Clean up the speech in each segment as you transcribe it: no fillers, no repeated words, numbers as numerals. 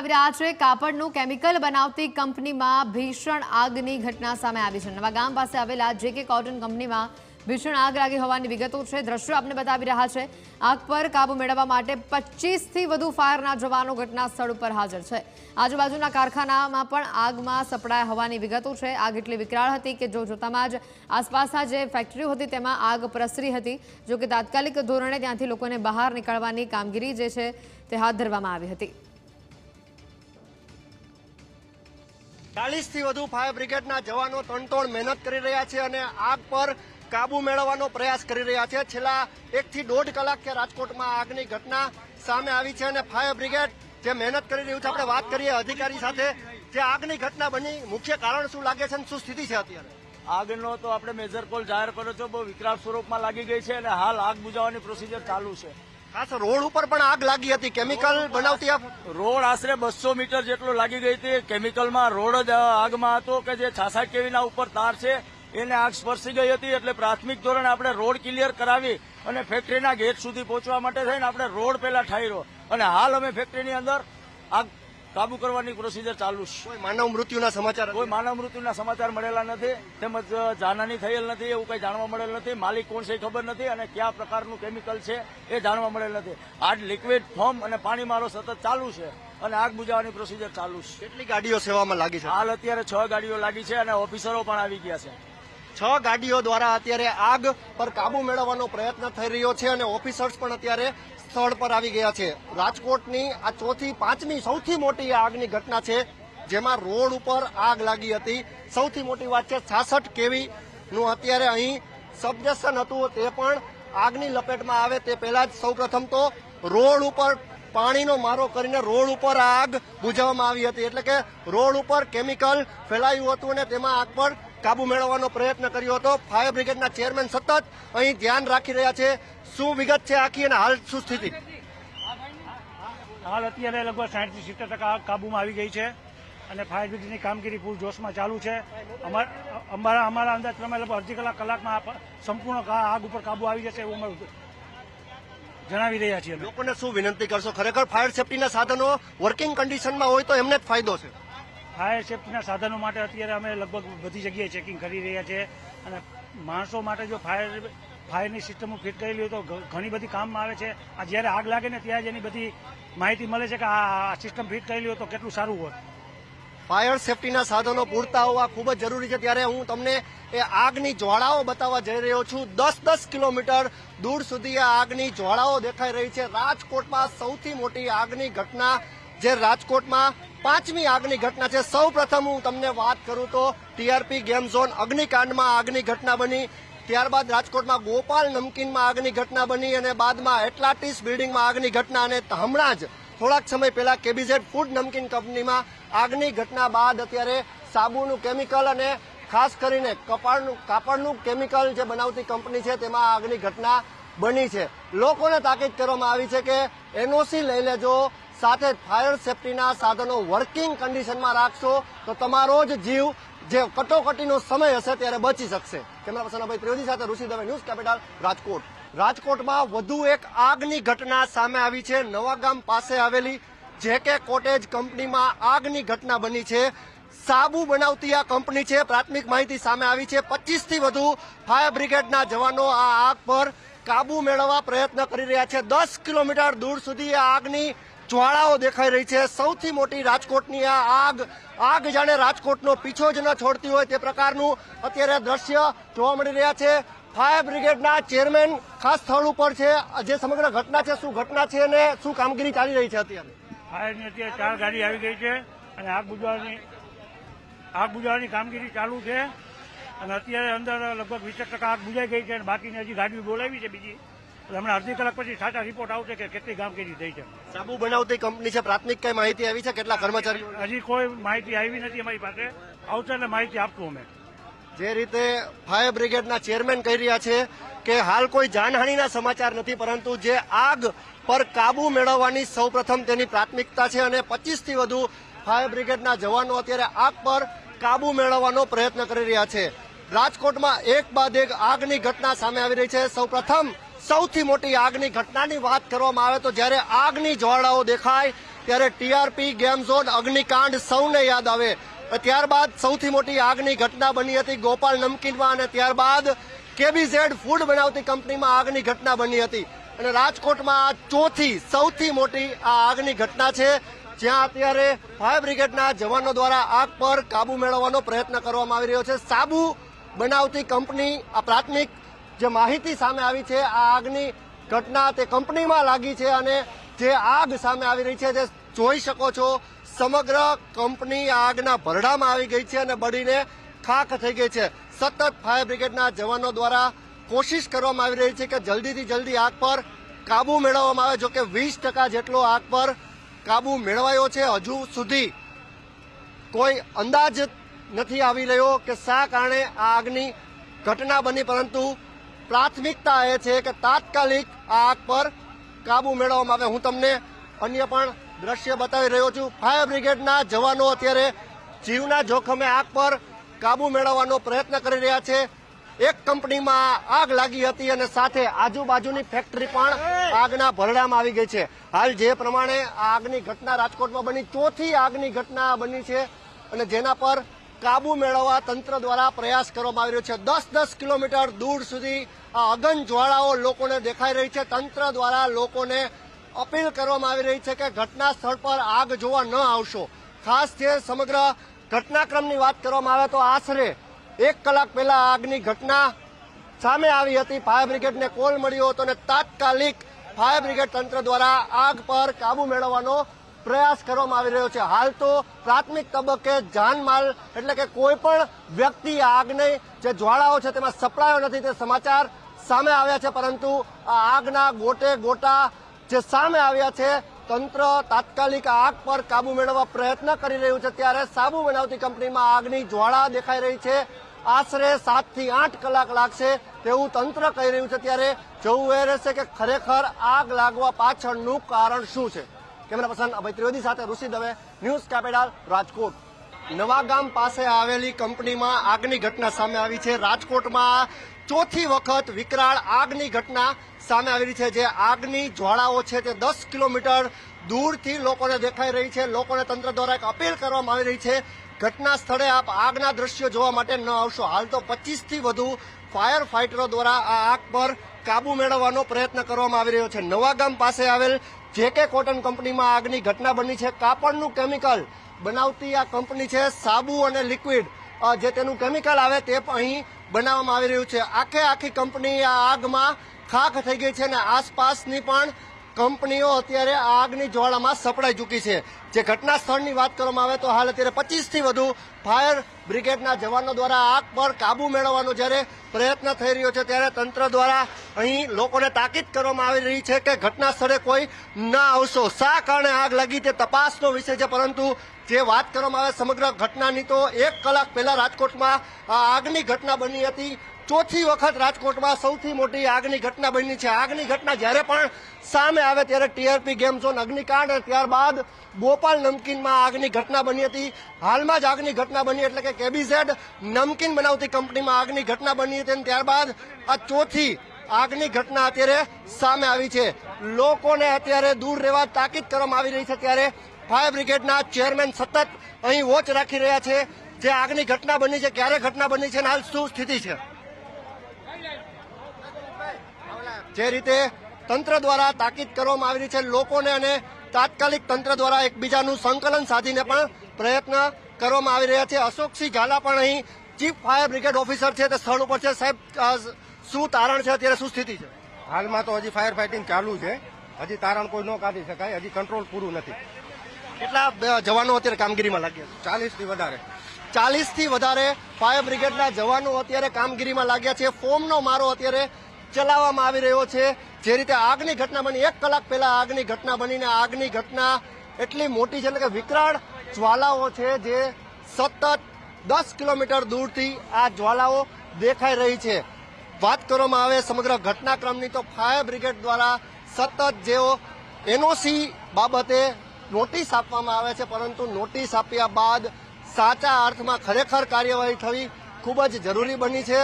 આવી રહ્યા છે કાપડનું કેમિકલ બનાવતી કંપનીમાં ભીષણ આગની ઘટના સામે આવી છે। નવા ગામ પાસે આવેલા જેકે કોટન કંપનીમાં ભીષણ આગ લાગી હોવાની વિગતો છે। દ્રશ્યો આપને બતાવી રહ્યા છે। આગ પર કાબુ મેળવવા માટે 25 થી વધુ ફાયરના જવાનો ઘટના સ્થળ ઉપર હાજર છે। આજુબાજુના કારખાનામાં પણ આગમાં સપડાયા હોવાની વિગતો છે। આગ એટલી વિકરાળ હતી કે જોતામાં જ આસપાસના જે ફેક્ટરીઓ હતી તેમાં આગ પ્રસરી હતી। જો કે તાત્કાલિક ધોરણે ત્યાંથી લોકોને બહાર નીકળવાની કામગીરી જે છે તે હાથ ધરવામાં આવી હતી। 40 થી વધુ ફાયર બ્રિગેડના જવાનો તણતોડ મહેનત કરી રહ્યા છે અને આગ પર કાબુ મેળવવાનો પ્રયાસ કરી રહ્યા છે। છેલ્લા 1 થી 1.5 કલાકથી રાજકોટમાં આગની ઘટના સામે આવી છે અને ફાયર બ્રિગેડ જે મહેનત કરી રહ્યું છે, આપણે વાત કરીએ અધિકારી સાથે। જે આગની ઘટના બની, મુખ્ય કારણ શું લાગે છે અને શું સ્થિતિ છે અત્યારે? આગનો તો આપણે મેજર કોલ જાહેર કર્યો છે, બહુ વિકરાળ સ્વરૂપમાં લાગી ગઈ છે અને હાલ આગ બુઝાવવાની પ્રોસિજર ચાલુ છે। ખાસ રોડ ઉપર પણ આગ લાગી હતી, કેમિકલ બનાવતી રોડ આશરે 200 મીટર જેટલો લાગી ગઈ હતી। કેમિકલમાં રોડ જ આગમાં હતો કે જે 66 કેવીના ઉપર તાર છે એને આગ સ્પર્શી ગઈ હતી। એટલે પ્રાથમિક ધોરણે આપણે રોડ ક્લિયર કરાવી અને ફેક્ટરીના ગેટ સુધી પહોંચવા માટે થઈને આપણે રોડ પહેલા ઠાર્યો અને હાલ અમે ફેક્ટરીની અંદર આગ કાબુ કરવાની પ્રોસિજર ચાલુ છે। કોઈ માનવ મૃત્યુના સમાચાર? કોઈ માનવ મૃત્યુના સમાચાર મળેલા નથી, તેમજ જાનહાની થયેલ નથી, એવું કઈ જાણવા મળેલ નથી। માલિક કોણ છે ખબર નથી અને કયા પ્રકારનું કેમિકલ છે એ જાણવા મળેલ નથી। આગ લિક્વિડ ફોર્મ અને પાણી મારો સતત ચાલુ છે અને આગ બુઝાવવાની પ્રોસિજર ચાલુ છે। કેટલી ગાડીઓ સેવામાં લાગી છે? હાલ અત્યારે 6 ગાડીઓ લાગી છે અને ઓફિસરો પણ આવી ગયા છે। 6 ગાડીઓ દ્વારા અત્યારે આગ પર કાબુ મેળવવાનો પ્રયત્ન થઈ રહ્યો છે અને ઓફિસર્સ પણ અત્યારે સ્થળ પર આવી ગયા છે। રાજકોટની આ 4થી 5મી સૌથી મોટી આગની ઘટના છે, જેમાં રોડ ઉપર આગ લાગી હતી। સૌથી મોટી વાત છે 66 કેવી નું અત્યારે અહીં સબસ્ટેશન હતું, તે પણ આગની લપેટમાં આવે તે પહેલા જ સૌપ્રથમ તો રોડ ઉપર પાણીનો મારો કરીને રોડ ઉપર આગ બુઝાવવામાં આવી હતી। એટલે કે રોડ ઉપર કેમિકલ ફેલાયું હતું અને તેમાં આગ પર કાબુ મેળવવાનો પ્રયત્ન કર્યો હતો। ફાયર બ્રિગેડના ચેરમેન સતત અહીં ધ્યાન રાખી રહ્યા છે। શું વિગત છે આખી અને હાલ શું સ્થિતિ? હાલ અત્યારે લગભગ 60 થી 70% કાબુમાં આવી ગઈ છે અને ફાયર બ્રિગેડની કામગીરી પૂર જોશમાં ચાલુ છે। અમારા અંદાજ પ્રમાણે લગભગ અડધી કલાકમાં સંપૂર્ણ આગ ઉપર કાબુ આવી જશે એવું અમે જણાવી રહ્યા છીએ। લોકોને શું વિનંતી કરશો? ખરેખર ફાયર સેફટીના સાધનો વર્કિંગ કન્ડિશનમાં હોય તો એમને જ ફાયદો છે। ફાયર સેફટીના સાધનો માટે અત્યારે અમે લગભગ બધી જગ્યાએ ચેકિંગ કરી રહ્યા છીએ અને માણસો માટે જો ફાયરની સિસ્ટમો ફિટ કરેલી હોય તો ઘણી બધી કામમાં આવે છે। આ જ્યારે આગ લાગે ને ત્યાં જ એની બધી માહિતી મળે છે કે આ સિસ્ટમ ફિટ કરેલી હોય તો કેટલું સારું હોય। ફાયર સેફટીના સાધનો પૂરતા હોવા ખૂબ જ જરૂરી છે। ત્યારે હું તમને એ આગની જ્વાળાઓ બતાવવા જઈ રહ્યો છું। 10-10 કિલોમીટર દૂર સુધી આ આગની જ્વાળાઓ દેખાઈ રહી છે। રાજકોટમાં સૌથી મોટી આગની ઘટના, જે રાજકોટમાં 5મી આગની ઘટના છે। સૌ પ્રથમ હું તમને વાત કરું તો ટીઆરપી ગેમ ઝોન અગ્નિકાંડમાં આગની ઘટના બની, ત્યારબાદ રાજકોટમાં ગોપાલ નમકીનમાં આગની ઘટના બની અને બાદમાં એટલાન્ટિસ બિલ્ડિંગમાં આગની ઘટના અને હમણાં જ થોડાક સમય પહેલા કેબીઝેડ ફૂડ નમકીન કંપનીમાં આગની ઘટના બાદ અત્યારે સાબુનું કેમિકલ અને ખાસ કરીને કાપડનું કેમિકલ જે બનાવતી કંપની છે તેમાં આગની ઘટના બની છે। લોકોને તાકીદ કરવામાં આવી છે કે એનઓસી લઈ લેજો, સાથે ફાયર સેફટીના સાધનો વર્કિંગ કન્ડિશનમાં રાખશો તો તમારો જ જીવ જે કટોકટીનો સમય હશે ત્યારે બચી શકશે। કેમેરા પર્સન અભય ત્રિવેદી સાથે ઋષિ દવે, ન્યૂઝ કેપિટલ, રાજકોટ। રાજકોટમાં વધુ એક આગની ઘટના સામે આવી છે। નવાગામ પાસે આવેલી જેકે કોટેજ કંપનીમાં આગની ઘટના બની છે। સાબુ બનાવતી આ કંપની છે। પ્રાથમિક માહિતી સામે આવી છે 25 થી વધુ ફાયર બ્રિગેડના જવાનો આ આગ પર કાબુ મેળવવા પ્રયત્ન કરી રહ્યા છે। 10 કિલોમીટર દૂર સુધી આ આગની જ્વાળાઓ દેખાઈ રહી છે। સૌથી મોટી રાજકોટની આ આગ જાણે રાજકોટનો પીછો જ ન છોડતી હોય તે પ્રકારનું અત્યારે દ્રશ્ય જોવા મળી રહ્યા છે। ફાયર બ્રિગેડના ચેરમેન ખાસ સ્થળ ઉપર છે। જે સમગ્ર ઘટના છે, શું ઘટના છે અને શું કામગીરી ચાલી રહી છે અત્યારે? ફાયરની અત્યારે 4 ગાડી આવી ગઈ છે અને આગ બુઝાવવાની કામગીરી ચાલુ છે અને અત્યારે અંદર લગભગ 20% આગ બુઝાઈ ગઈ છે અને બાકીની હજી ગાડીઓ બોલાવી છે બીજી। હમણાં અડધી કલાક પછી સાચા રિપોર્ટ આવશે કે કેટલી કામગીરી થઈ છે। સાબુ બનાવતી કંપની છે, પ્રાથમિક કઈ માહિતી આવી છે? કેટલા કર્મચારીઓ? હજી કોઈ માહિતી આવી નથી અમારી પાસે, આવશે એટલે માહિતી આપશું અમે। જે રીતે ફાયર બ્રિગેડના ચેરમેન કહી રહ્યા છે કે હાલ કોઈ જાનહાનિના સમાચાર નથી, પરંતુ જે આગ પર કાબુ મેળવવાની સૌપ્રથમ તેની પ્રાથમિકતા છે અને 25 થી વધુ ફાયર બ્રિગેડના જવાનો અત્યારે આગ પર કાબુ મેળવવાનો પ્રયત્ન કરી રહ્યા છે। રાજકોટમાં એક બાદ એક આગની ઘટના સામે આવી રહી છે। સૌપ્રથમ સૌથી મોટી આગની ઘટનાની વાત કરવામાં આવે તો જ્યારે આગની જ્વાળાઓ દેખાય ત્યારે ટીઆરપી ગેમ ઝોન અગ્નિકાંડ સૌને યાદ આવે. ત્યારબાદ સૌથી મોટી આગની ઘટના બની હતી ગોપાલ નમકીનમાં, અને ત્યારબાદ કેબીઝેડ ફૂડ બનાવતી કંપનીમાં આગની ઘટના બની હતી. અને રાજકોટમાં આ ચોથી સૌથી મોટી આ આગની ઘટના છે, જ્યાં અત્યારે ફાયર બ્રિગેડના જવાનો દ્વારા આગ પર કાબુ મેળવવાનો પ્રયત્ન કરવામાં આવી રહ્યો છે. સાબુ બનાવતી કંપની, આ પ્રાથમિક જે માહિતી સામે આવી છે, આ આગની ઘટના તે કંપનીમાં લાગી છે, અને જે આગ સામે આવી રહી છે તે જોઈ શકો છો. સમગ્ર કંપની આગના ભરડામાં આવી ગઈ છે અને બળીને ખાખ થઈ ગઈ છે. સતત ફાયર બ્રિગેડના જવાનો દ્વારા કોશિશ કરવામાં આવી રહી છે કે જલ્દીથી જલ્દી આગ પર કાબુ મેળવવામાં આવે. જો કે 20% જેટલો આગ પર કાબુ મેળવાયો છે. હજુ સુધી કોઈ અંદાજ નથી આવી રહ્યો કે શા કારણે આ આગની ઘટના બની, પરંતુ પ્રાથમિકતા એ છે કે તાત્કાલિક આ આગ પર કાબુ મેળવવામાં આવે. હું તમને અન્ય પણ દ્રશ્ય બતાવી રહ્યો છું. ફાયર બ્રિગેડના જવાનો અત્યારે જીવના જોખમે આગ પર કાબુ મેળવવાનો પ્રયત્ન કરી રહ્યા છે. એક કંપનીમાં આગ લાગી હતી અને સાથે આજુબાજુની ફેક્ટરી પણ આગના ભરડામાં આવી ગઈ છે. હાલ જે પ્રમાણે આ આગની ઘટના રાજકોટમાં બની, ચોથી આગની ઘટના બની છે, અને જેના પર કાબુ મેળવવા તંત્ર દ્વારા પ્રયાસ કરવામાં આવી રહ્યો છે. 10-10 કિલોમીટર દૂર સુધી આ અગન જ્વાળાઓ લોકોને દેખાઈ રહી છે. તંત્ર દ્વારા લોકોને અપીલ કરવામાં આવી રહી છે કે ઘટના સ્થળ પર આગ જોવા ન આવશો. ખાસ જે સમગ્ર ઘટનાક્રમની વાત કરવામાં આવે તો આશરે 1 કલાક પહેલા આગની ઘટના સામે આવી હતી. ફાયર બ્રિગેડને કોલ મળ્યો હતો અને તાત્કાલિક ફાયર બ્રિગેડ તંત્ર દ્વારા આગ પર કાબુ મેળવવાનો પ્રયાસ કરવામાં આવી રહ્યો છે. હાલ તો પ્રાથમિક તબક્કે જાનમાલ એટલે કે કોઈ પણ વ્યક્તિ આગની જે જ્વાળાઓ છે તેમાં સપડાયો નથી તે સમાચાર સામે આવ્યા છે, પરંતુ આ આગના ગોટે ગોટા જે સામે આવ્યા છે, તંત્ર તાત્કાલિક આગ પર કાબુ મેળવવા પ્રયત્ન કરી રહ્યું છે. ત્યારે સાબુ બનાવતી કંપનીમાં આગની જ્વાળા દેખાઈ રહી છે. આશરે 7 થી 8 કલાક લાગશે તેવું તંત્ર કહી રહ્યું છે. ત્યારે જોવું એ રહેશે કે ખરેખર આગ લાગવા પાછળનું કારણ શું છે. કેમેરા પર્સન અભય ત્રિવેદી સાથે ઋષિ દવે, ન્યૂઝ કેપિટલ, રાજકોટ. નવાગામ પાસે આવેલી કંપનીમાં આગની ઘટના સામે આવી છે. રાજકોટમાં ચોથી વખત વિકરાળ આગની ઘટના સામે આવી રહી છે. જે આગની જ્વાળાઓ છે તે 10 કિલોમીટર દૂરથી લોકોને દેખાઈ રહી છે. લોકોને તંત્ર દ્વારા એક અપીલ કરવામાં આવી રહી છે, ઘટના સ્થળે આપ આગના દ્રશ્યો જોવા માટે ન આવશો. હાલ તો 25 થી વધુ ફાયર ફાઈટરો દ્વારા આ આગ પર કાબુ મેળવવાનો પ્રયત્ન કરવામાં આવી રહ્યો છે. નવાગામ પાસે આવેલ જેકે કોટન કંપનીમાં આગની ઘટના બની છે. કાપડનું કેમિકલ બનાવતી આ કંપની છે. સાબુ અને લિક્વિડ જે તેનું કેમિકલ આવે તે અહીં બનાવવામાં આવી રહ્યું છે. આખી કંપની આ આગમાં ખાખ થઈ ગઈ છે અને આસપાસની પણ કંપનીઓ અત્યારે આગની જ્વાળામાં સપડાઈ ચૂકી છે. જે ઘટના સ્થળની વાત કરવામાં આવે તો હાલ અત્યારે 25 થી વધુ ફાયર બ્રિગેડના જવાનો દ્વારા આગ પર કાબુ મેળવવાનો જ્યારે પ્રયત્ન થઈ રહ્યો છે, ત્યારે તંત્ર દ્વારા અહીં લોકોને તાકીદ કરવામાં આવી રહી છે કે ઘટના સ્થળે કોઈ ના આવશો. શા કારણે આગ લાગી તે તપાસનો વિષય છે, પરંતુ જે વાત કરવામાં આવે સમગ્ર ઘટનાની તો 1 કલાક પહેલા રાજકોટમાં આગની ઘટના બની હતી. ચોથી વખત રાજકોટમાં સૌથી મોટી આગની ઘટના બની છે. આગની ઘટના જ્યારે પણ સામે આવે ત્યારે ટીઆરપી ગેમ ઝોન અગ્નિકાંડ અને ત્યારબાદ ગોપાલ નમકીનમાં આગની ઘટના બની હતી. હાલમાં જ આગની ઘટના બની એટલે કે કેબીઝેડ નમકીન બનાવતી કંપનીમાં આગની ઘટના બની હતી અને ત્યારબાદ આ ચોથી આગની ઘટના અત્યારે સામે આવી છે. લોકોને અત્યારે દૂર રહેવા તાકીદ કરવામાં આવી રહી છે. ત્યારે ફાયર બ્રિગેડના ચેરમેન સતત અહીં વોચ રાખી રહ્યા છે. જે આગની ઘટના બની છે, ક્યારે ઘટના બની છે અને હાલ શું સ્થિતિ છે. જે રીતે તંત્ર દ્વારા તાકીદ કરવામાં આવી રહી છે લોકોને, અને તાત્કાલિક તંત્ર દ્વારા એકબીજાનું સંકલન સાધીને પણ પ્રયત્ન કરવામાં આવી રહ્યા છે. અશોકસિંહ ઝાલા પણ અહીં ચીફ ફાયર બ્રિગેડ ઓફિસર છે તે સ્થળ ઉપર છે. સાહેબ, શું તારણ છે, અત્યારે શું સ્થિતિ છે? હાલમાં તો હજી ફાયર ફાઇટિંગ ચાલુ છે. હજી તારણ કોઈ ન કાઢી શકાય. હજી કંટ્રોલ પૂરું નથી. કેટલા જવાનો અત્યારે કામગીરીમાં લાગ્યા છે? 40 થી વધારે. 40 થી વધારે ફાયર બ્રિગેડના જવાનો અત્યારે કામગીરીમાં લાગ્યા છે. ફોર્મનો મારો અત્યારે ચલાવવામાં આવી રહ્યો છે. જે રીતે આગની ઘટના બની 1 કલાક પહેલા આગની ઘટના બનીને આગની ઘટના એટલી મોટી છે, એટલે કે વિકરાળ જ્વાલાઓ છે જે સતત 10 કિલોમીટર દૂરથી આ જ્વાલાઓ દેખાઈ રહી છે. વાત કરવામાં આવે સમગ્ર ઘટનાક્રમની તો ફાયર બ્રિગેડ દ્વારા સતત જેઓ એનઓસી બાબતે નોટિસ આપવામાં આવે છે, પરંતુ નોટિસ આપ્યા બાદ સાચા અર્થમાં ખરેખર કાર્યવાહી થવી ખૂબ જ જરૂરી બની છે.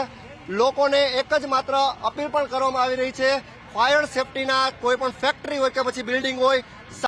લોકોને એક જ માત્ર અપીલ પણ કરવામાં આવી રહી છે, ફાયર સેફટીના કોઈ પણ ફેક્ટરી હોય કે પછી બિલ્ડિંગ હોય